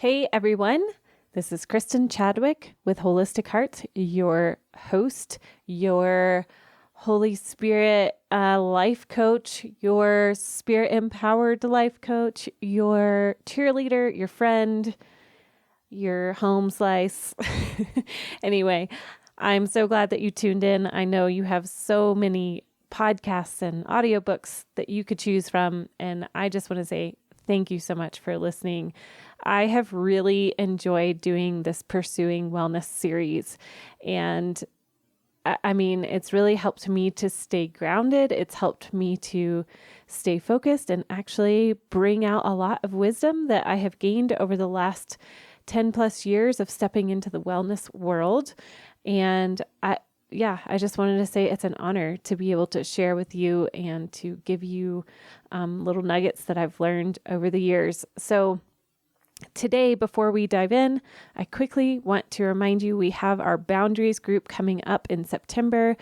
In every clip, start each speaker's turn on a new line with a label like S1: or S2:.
S1: Hey everyone, this is Kristen Chadwick with Holistic Heart, your host, your Holy Spirit life coach, your spirit empowered life coach, your cheerleader, your friend, your home slice. Anyway, I'm so glad that you tuned in. I know you have so many podcasts and audiobooks that you could choose from, and I just want to say thank you so much for listening. I have really enjoyed doing this Pursuing Wellness series, and I mean, it's really helped me to stay grounded. It's helped me to stay focused and actually bring out a lot of wisdom that I have gained over the last 10 plus years of stepping into the wellness world. And I just wanted to say it's an honor to be able to share with you and to give you little nuggets that I've learned over the years. So today, before we dive in, I quickly want to remind you we have our boundaries group coming up in September.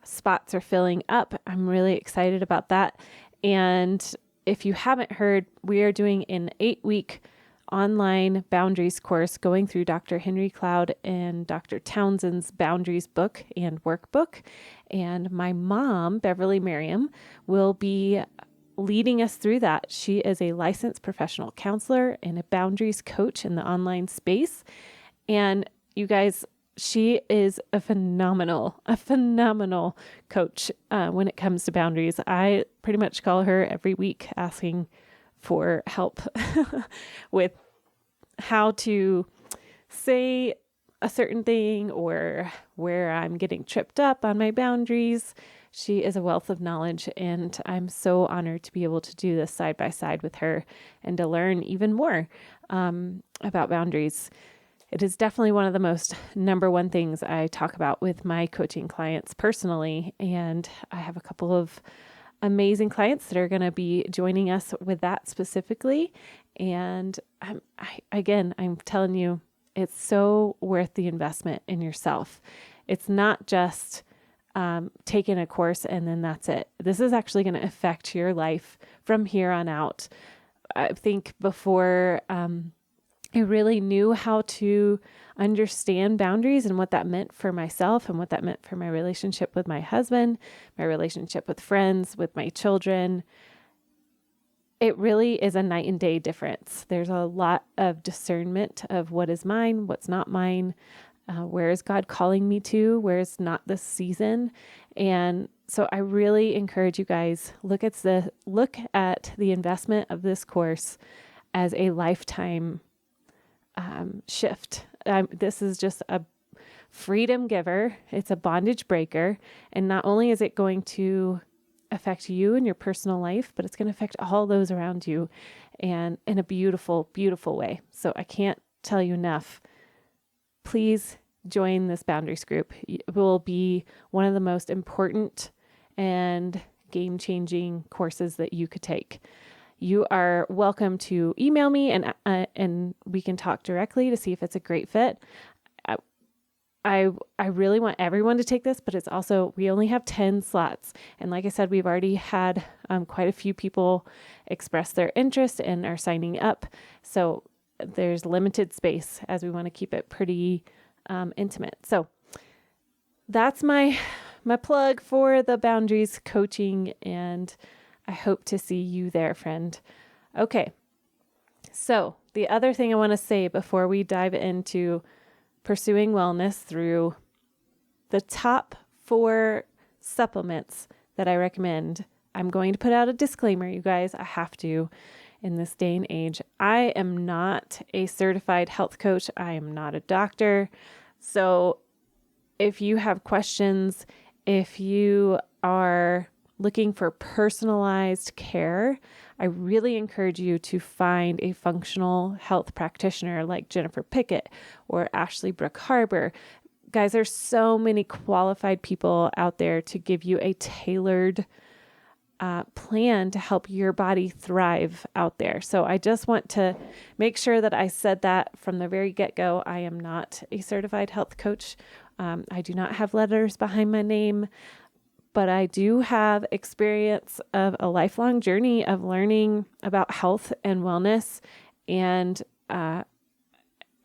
S1: Spots are filling up. I'm really excited about that. And if you haven't heard, we are doing an 8-week online boundaries course going through Dr. Henry Cloud and Dr. Townsend's boundaries book and workbook. And my mom, Beverly Merriam, will be leading us through that. She is a licensed professional counselor and a boundaries coach in the online space. And you guys, she is a phenomenal coach when it comes to boundaries. I pretty much call her every week asking for help with how to say a certain thing or where I'm getting tripped up on my boundaries. She is a wealth of knowledge, and I'm so honored to be able to do this side by side with her and to learn even more about boundaries. It is definitely one of the most number one things I talk about with my coaching clients personally, and I have a couple of amazing clients that are going to be joining us with that specifically. And I'm telling you, it's so worth the investment in yourself. It's not just taking a course and then that's it. This is actually going to affect your life from here on out. I think before I really knew how to understand boundaries and what that meant for myself and what that meant for my relationship with my husband, my relationship with friends, with my children, it really is a night and day difference. There's a lot of discernment of what is mine, what's not mine. Where is God calling me to? Where is not this season? And so I really encourage you guys, look at the investment of this course as a lifetime shift. This is just a freedom giver. It's a bondage breaker. And not only is it going to affect you and your personal life, but it's going to affect all those around you and in a beautiful, beautiful way. So I can't tell you enough. Please join this boundaries group. It will be one of the most important and game-changing courses that you could take. You are welcome to email me and we can talk directly to see if it's a great fit. I really want everyone to take this, but it's also, we only have 10 slots. And like I said, we've already had quite a few people express their interest and are signing up. So there's limited space as we want to keep it pretty intimate. So that's my plug for the boundaries coaching, and I hope to see you there, friend. Okay. So the other thing I want to say before we dive into pursuing wellness through the top 4 supplements that I recommend, I'm going to put out a disclaimer, you guys. I have to. In this day and age, I am not a certified health coach. I am not a doctor. So if you have questions, if you are looking for personalized care, I really encourage you to find a functional health practitioner like Jennifer Pickett or Ashley Brooke Harbor. Guys, there's so many qualified people out there to give you a tailored plan to help your body thrive out there. So I just want to make sure that I said that from the very get-go. I am not a certified health coach. I do not have letters behind my name, but I do have experience of a lifelong journey of learning about health and wellness. And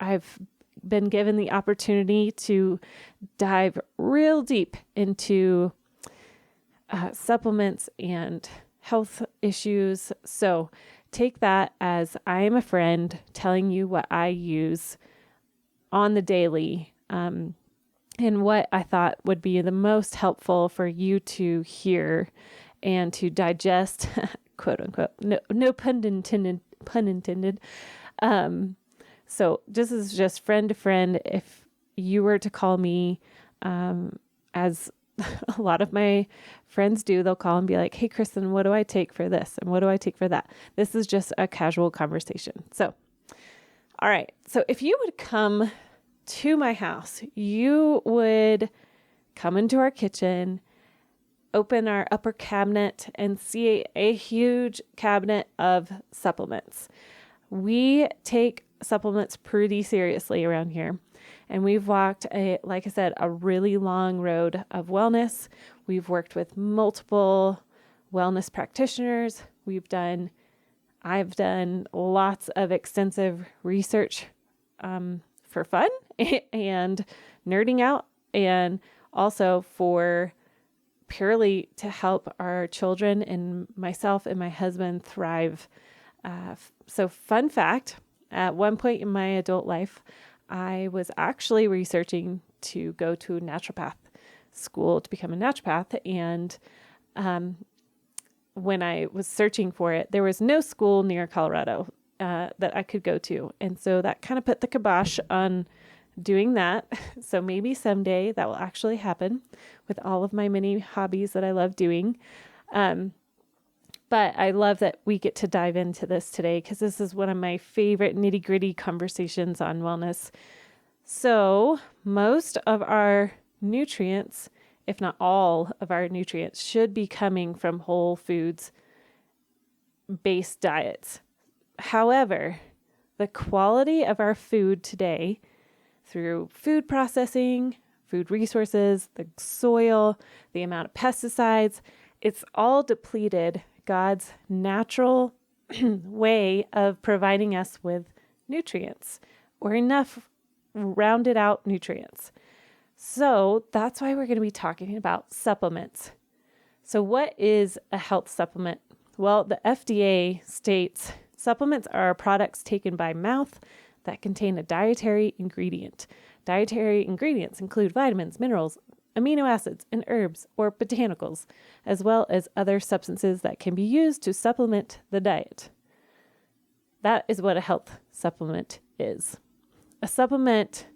S1: I've been given the opportunity to dive real deep into supplements and health issues. So take that as I am a friend telling you what I use on the daily, and what I thought would be the most helpful for you to hear and to digest, quote unquote, no pun intended. So this is just friend to friend. If you were to call me, as a lot of my friends do, they'll call and be like, hey, Kristen, what do I take for this? And what do I take for that? This is just a casual conversation. So, all right. So if you would come to my house, you would come into our kitchen, open our upper cabinet, and see a huge cabinet of supplements. We take supplements pretty seriously around here. And we've walked, like I said, a really long road of wellness. We've worked with multiple wellness practitioners. I've done lots of extensive research for fun and nerding out, and also for purely to help our children and myself and my husband thrive. So fun fact, at one point in my adult life, I was actually researching to go to a naturopath school to become a naturopath. And when I was searching for it, there was no school near Colorado that I could go to. And so that kind of put the kibosh on doing that. So maybe someday that will actually happen with all of my many hobbies that I love doing. But I love that we get to dive into this today because this is one of my favorite nitty-gritty conversations on wellness. So most of our nutrients, if not all of our nutrients, should be coming from whole foods based diets. However, the quality of our food today through food processing, food resources, the soil, the amount of pesticides, it's all depleted God's natural way of providing us with nutrients, or enough rounded out nutrients. So that's why we're going to be talking about supplements. So what is a health supplement? Well, the FDA states supplements are products taken by mouth that contain a dietary ingredient. Dietary ingredients include vitamins, minerals, amino acids, and herbs or botanicals, as well as other substances that can be used to supplement the diet. That is what a health supplement is. A supplement,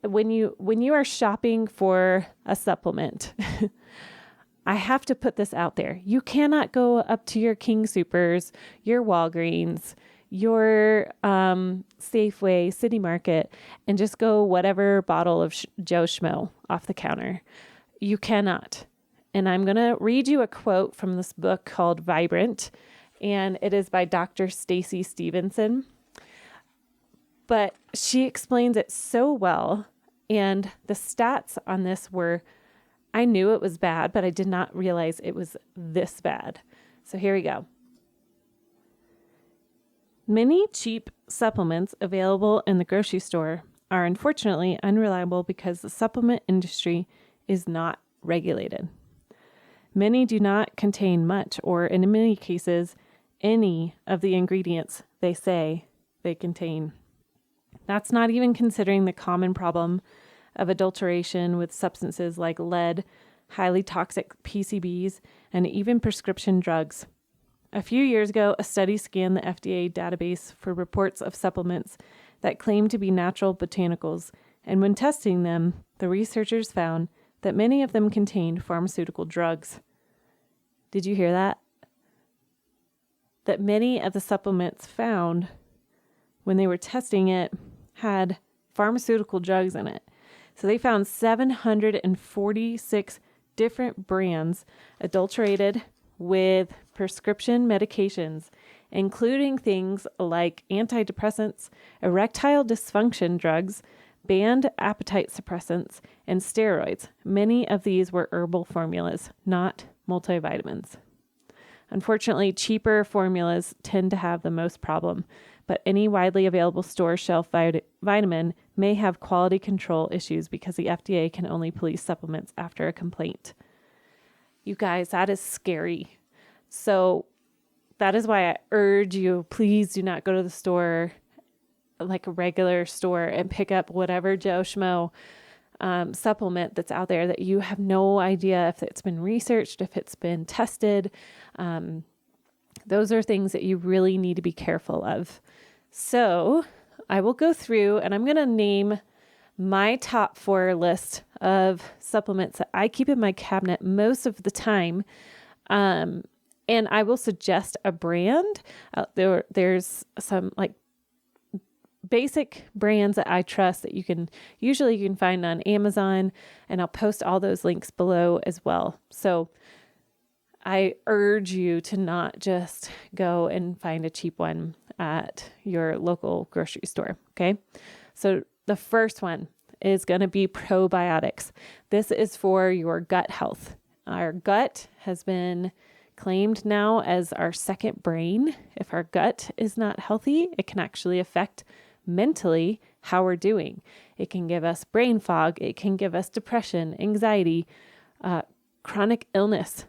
S1: when you are shopping for a supplement, I have to put this out there. You cannot go up to your King Soopers, your Walgreens, your Safeway, City Market, and just go whatever bottle of Joe Schmo off the counter. You cannot. And I'm going to read you a quote from this book called Vibrant, and it is by Dr. Stacie Stephenson. But she explains it so well, and the stats on this were, I knew it was bad, but I did not realize it was this bad. So here we go. Many cheap supplements available in the grocery store are unfortunately unreliable because the supplement industry is not regulated. Many do not contain much, or in many cases, any of the ingredients they say they contain. That's not even considering the common problem of adulteration with substances like lead, highly toxic PCBs, and even prescription drugs. A few years ago, a study scanned the FDA database for reports of supplements that claimed to be natural botanicals, and when testing them, the researchers found that many of them contained pharmaceutical drugs. Did you hear that? That many of the supplements found when they were testing it had pharmaceutical drugs in it. So they found 746 different brands adulterated with prescription medications, including things like antidepressants, erectile dysfunction drugs, banned appetite suppressants, and steroids. Many of these were herbal formulas, not multivitamins. Unfortunately, cheaper formulas tend to have the most problem, but any widely available store shelf vitamin may have quality control issues because the FDA can only police supplements after a complaint. You guys, that is scary. So that is why I urge you, please do not go to the store, like a regular store, and pick up whatever Joe Schmo supplement that's out there that you have no idea if it's been researched, if it's been tested. Those are things that you really need to be careful of. So I will go through and I'm going to name my top 4 list of supplements that I keep in my cabinet most of the time. And I will suggest a brand. There's some like basic brands that I trust that you can find on Amazon, and I'll post all those links below as well. So I urge you to not just go and find a cheap one at your local grocery store. Okay. So the first one is going to be probiotics. This is for your gut health. Our gut has been claimed now as our second brain. If our gut is not healthy, it can actually affect mentally how we're doing. It can give us brain fog. It can give us depression, anxiety, chronic illness,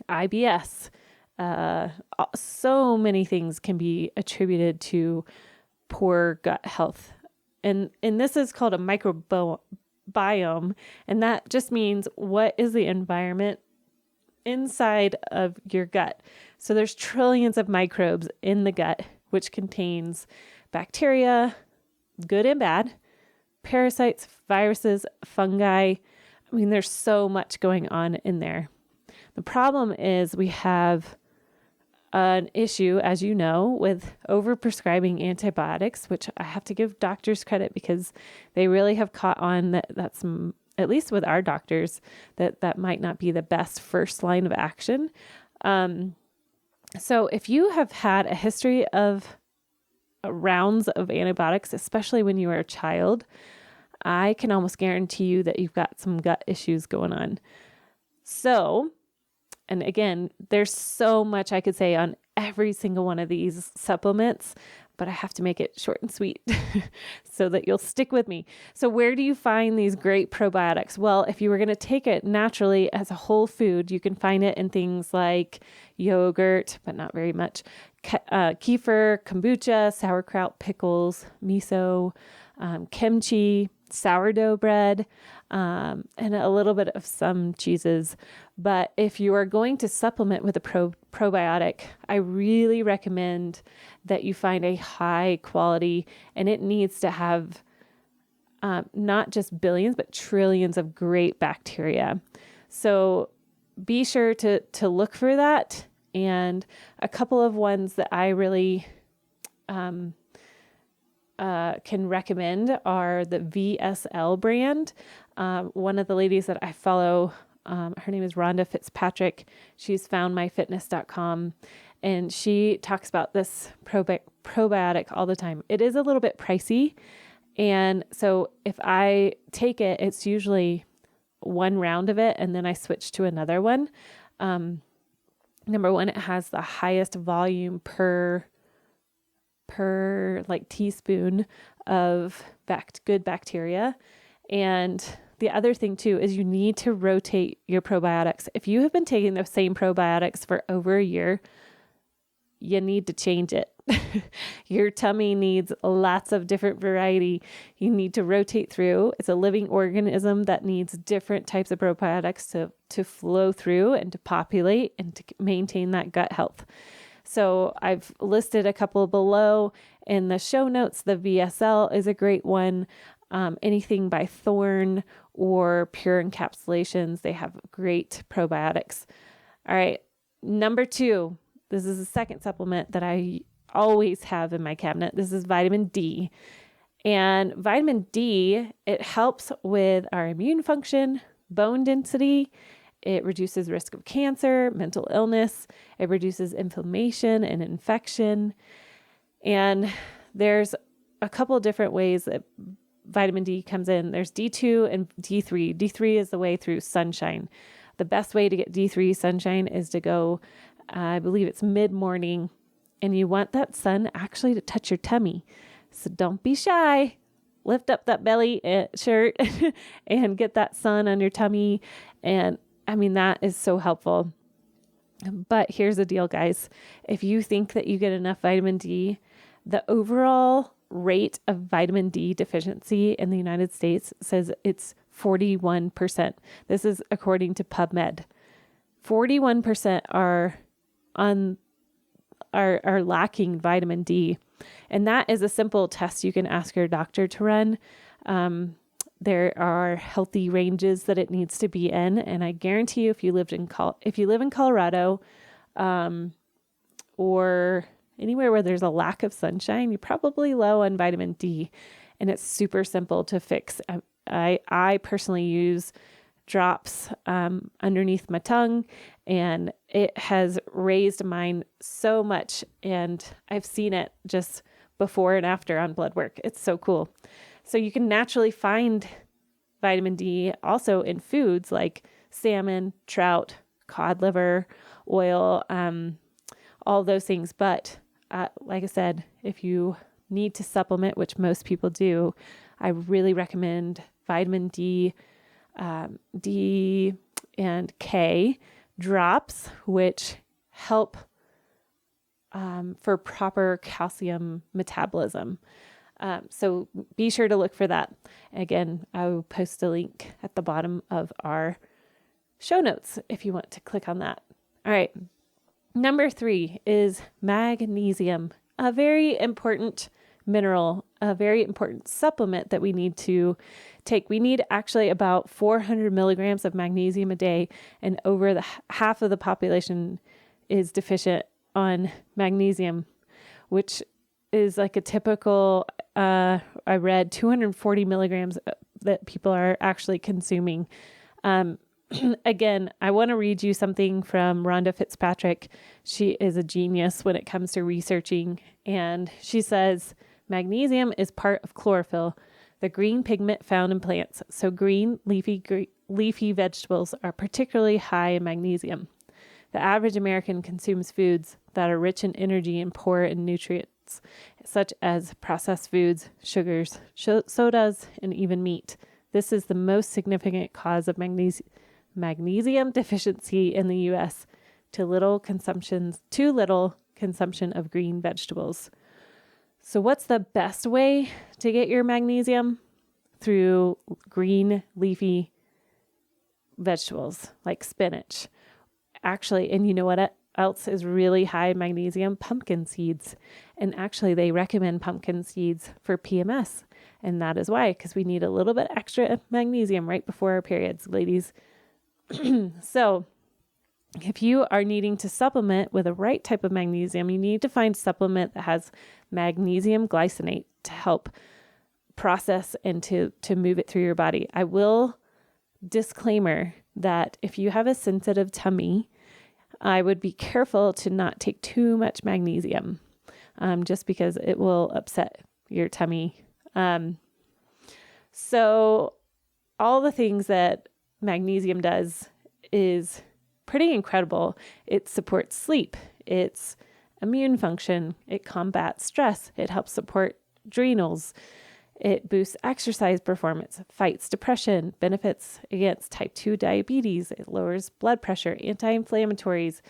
S1: IBS. So many things can be attributed to poor gut health. And this is called a microbiome. And that just means what is the environment inside of your gut. So there's trillions of microbes in the gut, which contains bacteria, good and bad, parasites, viruses, fungi. I mean, there's so much going on in there. The problem is we have an issue, as you know, with overprescribing antibiotics, which I have to give doctors credit because they really have caught on that's at least with our doctors, that might not be the best first line of action. So if you have had a history of rounds of antibiotics, especially when you were a child, I can almost guarantee you that you've got some gut issues going on. So, and again, there's so much I could say on every single one of these supplements, but I have to make it short and sweet so that you'll stick with me. So where do you find these great probiotics? Well, if you were going to take it naturally as a whole food, you can find it in things like yogurt, but not very much, kefir, kombucha, sauerkraut, pickles, miso, kimchi, sourdough bread, and a little bit of some cheeses. But if you are going to supplement with a probiotic, I really recommend that you find a high quality, and it needs to have not just billions, but trillions of great bacteria. So be sure to look for that. And a couple of ones that I really can recommend are the VSL brand. One of the ladies that I follow, her name is Rhonda Fitzpatrick. She's foundmyfitness.com, and she talks about this probiotic all the time. It is a little bit pricey, and so if I take it, it's usually one round of it, and then I switch to another one. Number one, it has the highest volume per like teaspoon of good bacteria. And the other thing too is you need to rotate your probiotics. If you have been taking the same probiotics for over a year, you need to change it. Your tummy needs lots of different variety. You need to rotate through. It's a living organism that needs different types of probiotics to flow through and to populate and to maintain that gut health. So I've listed a couple below in the show notes. The VSL is a great one. Anything by Thorne or Pure Encapsulations, they have great probiotics. All right. Number 2, this is the second supplement that I always have in my cabinet. This is vitamin D. And vitamin D, it helps with our immune function, bone density. It reduces risk of cancer, mental illness. It reduces inflammation and infection. And there's a couple of different ways that vitamin D comes in. There's D2 and D3. D3 is the way through sunshine. The best way to get D3 sunshine is to go, I believe it's mid-morning, and you want that sun actually to touch your tummy. So don't be shy. Lift up that belly shirt and get that sun on your tummy. And I mean, that is so helpful. But here's the deal, guys. If you think that you get enough vitamin D, the overall rate of vitamin D deficiency in the United States says it's 41%. This is according to PubMed. 41% are lacking vitamin D. And that is a simple test you can ask your doctor to run. There are healthy ranges that it needs to be in, and I guarantee you, if you live in Colorado, or anywhere where there's a lack of sunshine, you're probably low on vitamin D, and it's super simple to fix. I personally use drops underneath my tongue, and it has raised mine so much, and I've seen it just before and after on blood work. It's so cool. So you can naturally find vitamin D also in foods like salmon, trout, cod liver, oil, all those things. But like I said, if you need to supplement, which most people do, I really recommend vitamin D, D and K drops, which help for proper calcium metabolism. So be sure to look for that. Again, I will post a link at the bottom of our show notes if you want to click on that. All right. Number 3 is magnesium, a very important mineral, a very important supplement that we need to take. We need actually about 400 milligrams of magnesium a day, and over half of the population is deficient on magnesium, which is like a typical, I read 240 milligrams that people are actually consuming. Again, I want to read you something from Rhonda Fitzpatrick. She is a genius when it comes to researching, and she says, magnesium is part of chlorophyll, the green pigment found in plants. So green leafy vegetables are particularly high in magnesium. The average American consumes foods that are rich in energy and poor in nutrients, such as processed foods, sugars, sodas, and even meat. This is the most significant cause of magnesium deficiency in the U.S. Too little consumption of green vegetables. So what's the best way to get your magnesium? Through green leafy vegetables like spinach. Actually, and you know what else is really high in magnesium? Pumpkin seeds. And actually, they recommend pumpkin seeds for PMS. And that is why, because we need a little bit extra magnesium right before our periods, ladies. So if you are needing to supplement with the right type of magnesium, you need to find supplement that has magnesium glycinate to help process and to move it through your body. I will disclaimer that if you have a sensitive tummy, I would be careful to not take too much magnesium, just because it will upset your tummy. So all the things that magnesium does is pretty incredible. It supports sleep. It's immune function. It combats stress. It helps support adrenals. It boosts exercise performance, fights depression, benefits against type 2 diabetes. It lowers blood pressure, anti-inflammatories.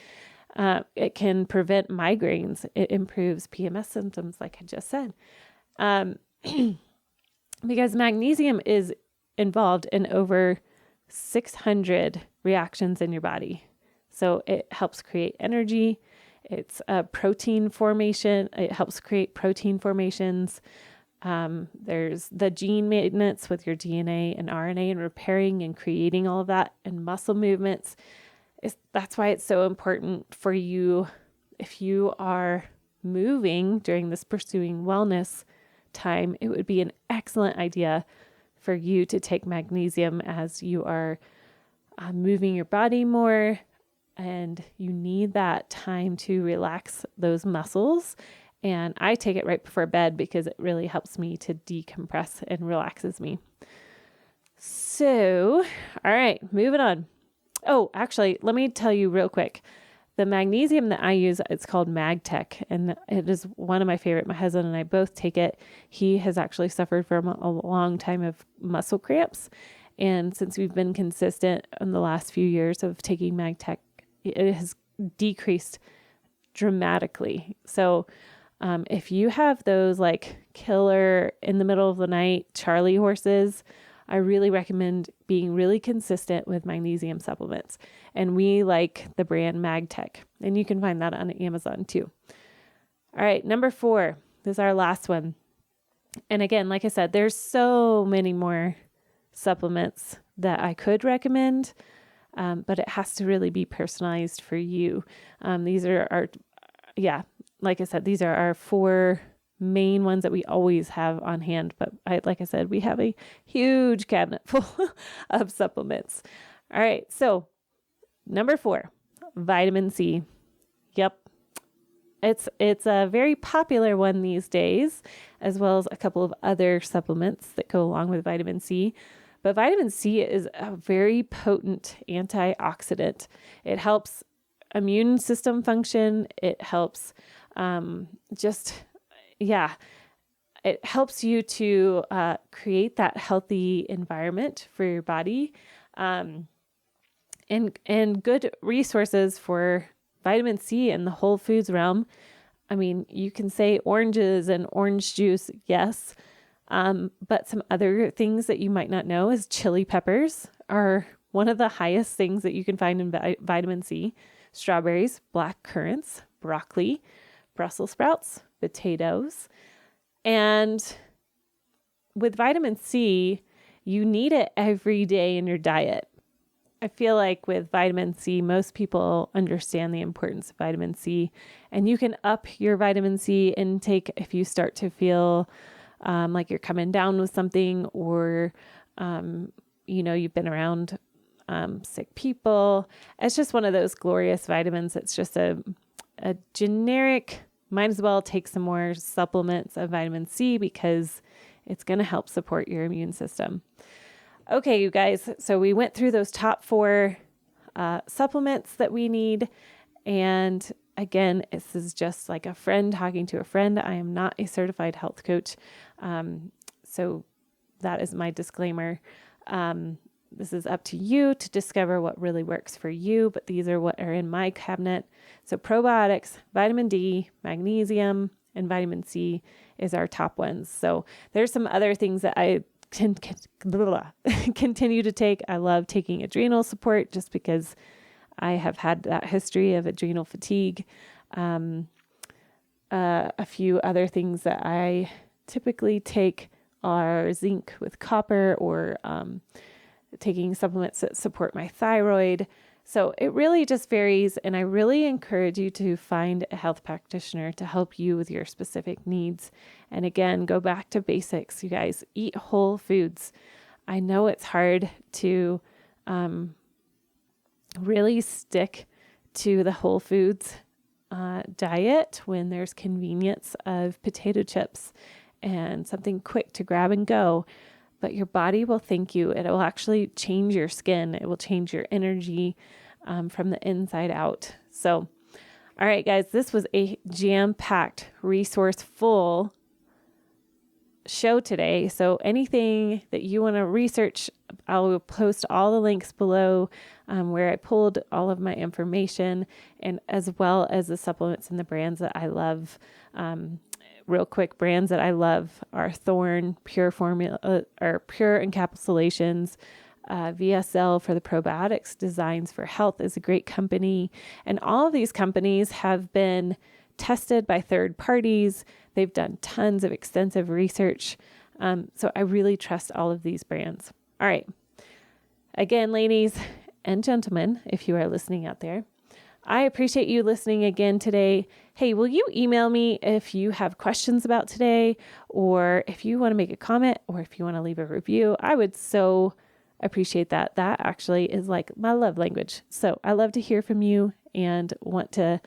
S1: It can prevent migraines. It improves PMS symptoms, like I just said. Because magnesium is involved in over 600 reactions in your body. So it helps create energy. It's a protein formation. It helps create protein formations. There's the gene maintenance with your DNA and RNA and repairing and creating all of that, and muscle movements. That's why it's so important for you, if you are moving during this pursuing wellness time, it would be an excellent idea for you to take magnesium as you are moving your body more, and you need that time to relax those muscles. And I take it right before bed because it really helps me to decompress and relaxes me. So, all right, moving on. Oh, actually, let me tell you real quick. The magnesium that I use, it's called MagTech, and it is one of my favorite. My husband and I both take it. He has actually suffered from a long time of muscle cramps. And since we've been consistent in the last few years of taking MagTech, it has decreased dramatically. So if you have those like killer in the middle of the night Charlie horses, I really recommend being really consistent with magnesium supplements. And we like the brand MagTech, and you can find that on Amazon too. All right, number 4, this is our last one. And again, like I said, there's so many more supplements that I could recommend, but it has to really be personalized for you. These are like I said, these are our 4 main ones that we always have on hand. But like I said, we have a huge cabinet full of supplements. All right. So number 4, vitamin C. Yep. It's a very popular one these days, as well as a couple of other supplements that go along with vitamin C. But vitamin C is a very potent antioxidant. It helps immune system function. It helps it helps you to create that healthy environment for your body, and good resources for vitamin C in the whole foods realm. I mean, you can say oranges and orange juice, yes, but some other things that you might not know is chili peppers are one of the highest things that you can find in vitamin C. Strawberries, black currants, broccoli, Brussels sprouts, potatoes. And with vitamin C, you need it every day in your diet. I feel like with vitamin C, most people understand the importance of vitamin C, and you can up your vitamin C intake if you start to feel like you're coming down with something, or, you've been around sick people. It's just one of those glorious vitamins. It's just a generic, might as well take some more supplements of vitamin C because it's going to help support your immune system. Okay, you guys. So we went through those top 4 supplements that we need. And again, this is just like a friend talking to a friend. I am not a certified health coach. So that is my disclaimer. This is up to you to discover what really works for you, but these are what are in my cabinet. So probiotics, vitamin D, magnesium, and vitamin C is our top ones. So there's some other things that I can continue to take. I love taking adrenal support just because I have had that history of adrenal fatigue. A few other things that I typically take are zinc with copper, or taking supplements that support my thyroid. So it really just varies, and I really encourage you to find a health practitioner to help you with your specific needs. And again, go back to basics, you guys. Eat whole foods. I know it's hard to really stick to the whole foods diet when there's convenience of potato chips and something quick to grab and go. But your body will thank you. It will actually change your skin. It will change your energy from the inside out. So, all right, guys, this was a jam-packed, resource-full show today. So anything that you want to research, I will post all the links below where I pulled all of my information, and as well as the supplements and the brands that I love. Real quick, brands that I love are Thorne, Pure Formula, or Pure Encapsulations. VSL for the probiotics. Designs for Health is a great company. And all of these companies have been tested by third parties. They've done tons of extensive research. So I really trust all of these brands. All right. Again, ladies and gentlemen, if you are listening out there, I appreciate you listening again today. Hey, will you email me if you have questions about today, or if you want to make a comment, or if you want to leave a review? I would so appreciate that. That actually is like my love language. So I love to hear from you and want to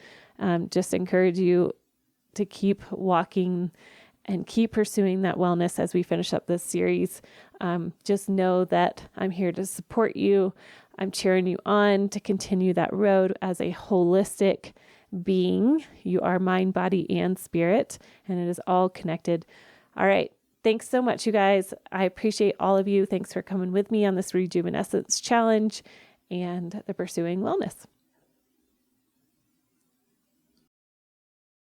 S1: just encourage you to keep walking and keep pursuing that wellness as we finish up this series. Just know that I'm here to support you. I'm cheering you on to continue that road as a holistic being. You are mind, body, and spirit, and it is all connected. All right. Thanks so much, you guys. I appreciate all of you. Thanks for coming with me on this Rejuvenescence Challenge and the Pursuing Wellness.